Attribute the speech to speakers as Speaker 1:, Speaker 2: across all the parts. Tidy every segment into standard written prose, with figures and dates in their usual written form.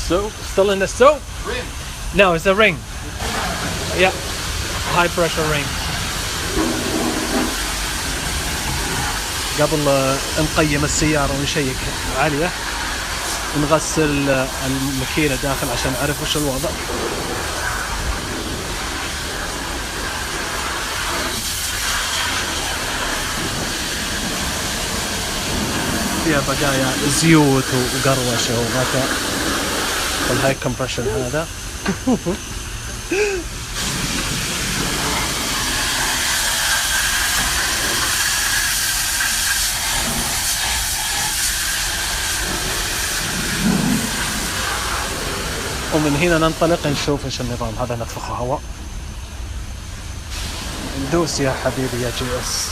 Speaker 1: Soap? Still in the soap?
Speaker 2: Ring.
Speaker 1: No, it's a ring. Yeah. High pressure ring. قبل نقيم السيارة ونشيك عالية ونغسل الماكينة داخل عشان نعرف وش الوضع. فيها بقايا زيوت وقروشة وغثاء والهاي كومبريشن هذا. ومن هنا ننطلق نشوف ايش النظام. هذا نفخ هواء. ندوس يا حبيبي يا جي اس.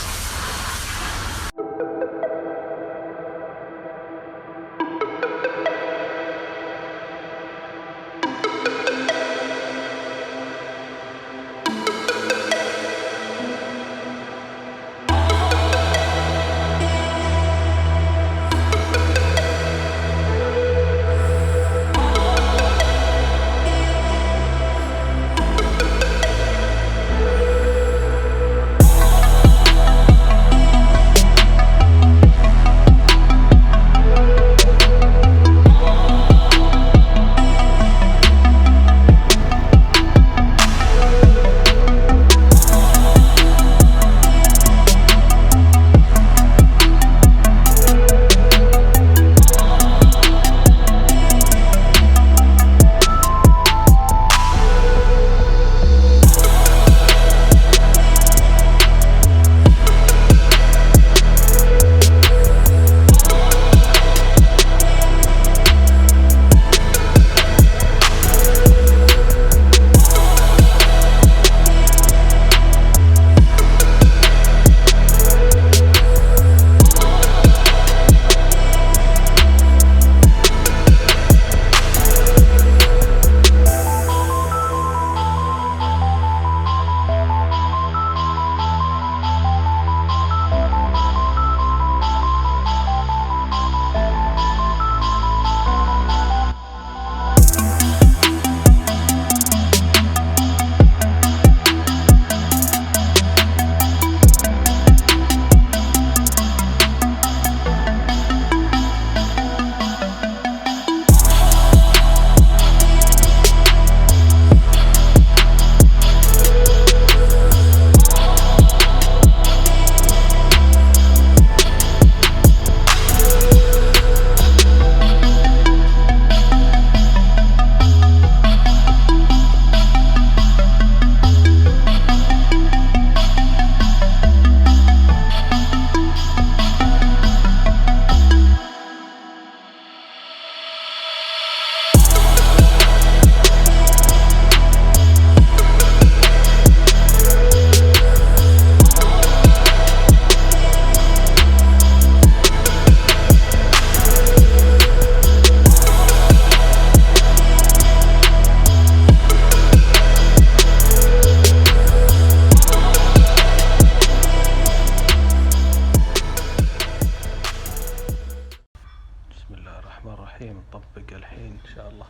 Speaker 1: نطبق الحين إن شاء الله.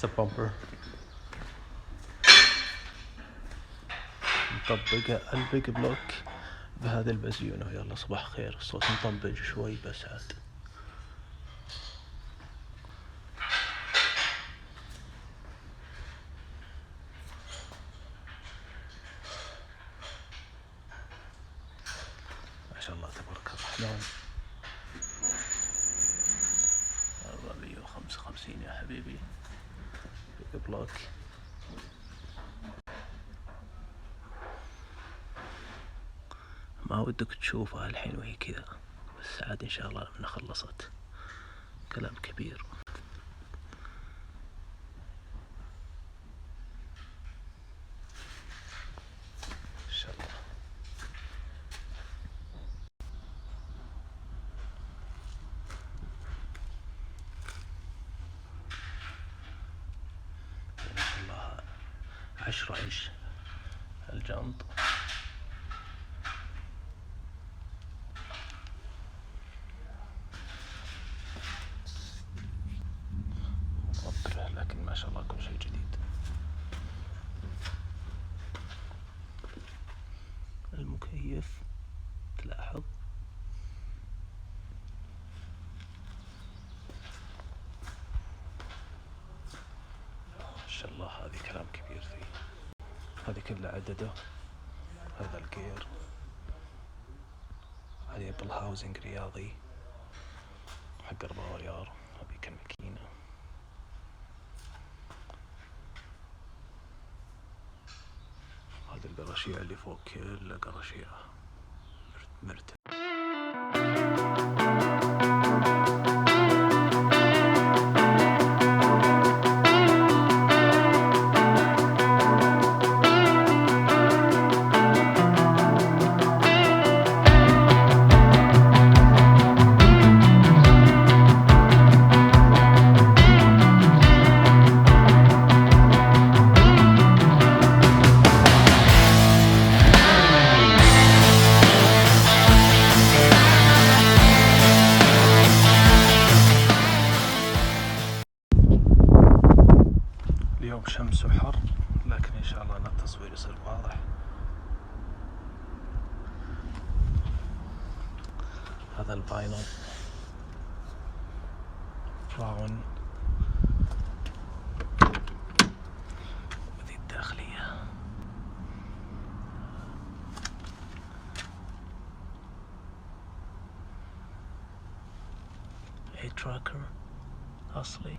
Speaker 1: البامبر نطبق البيج بلوك بهذه البزيونة. يلا صباح خير. الصوت مطبق شوي بس عاد. ما شاء الله تبارك الرحمن. 455 يا حبيبي بيج بلوك. ما ودك تشوفها الحين وهي كذا، بس عاد ان شاء الله لما خلصت. كلام كبير. ان شاء الله. ما شاء الله 10 انش الجنط. شاء الله هذه كلام كبير فيه. هذه كلها عدده. هذا الجير هذه بالهاوزنج رياضي حق 4 ريال. هذيك الماكينة. هذا القراشيع اللي فوق كلها قراشيع مرتب. اليوم شمس وحر، لكن إن شاء الله أن التصوير يصير واضح. هذا الفاينل براون وذي الداخلية. هي تراكر أصلي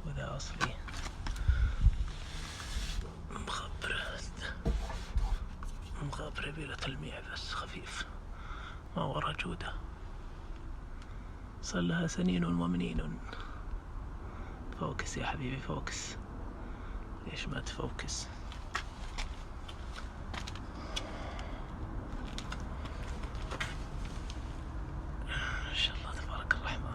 Speaker 1: وذا أصلي مخبرة بلا تلميع بس خفيف ما ورا جودة. صار لها سنين ومنين. فوكس يا حبيبي فوكس، ليش ما تفوكس؟ إن شاء الله تبارك الرحمن.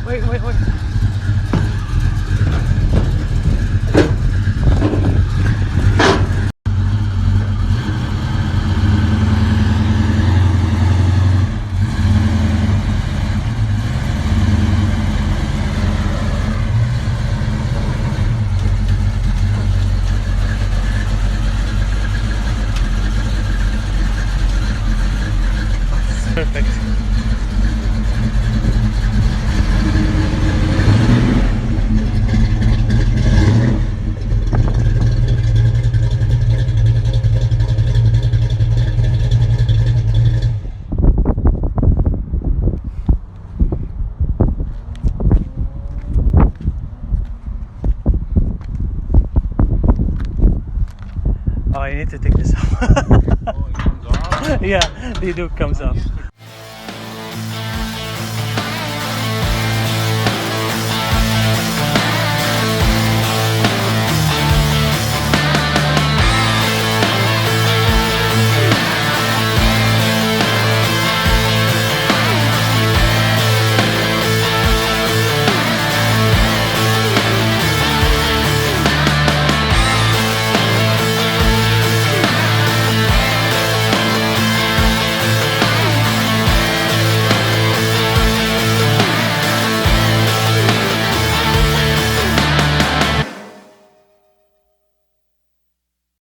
Speaker 1: Wait. Perfect. Oh, you need to take this off.
Speaker 2: Oh, it comes off?
Speaker 1: Yeah, the Duke comes off.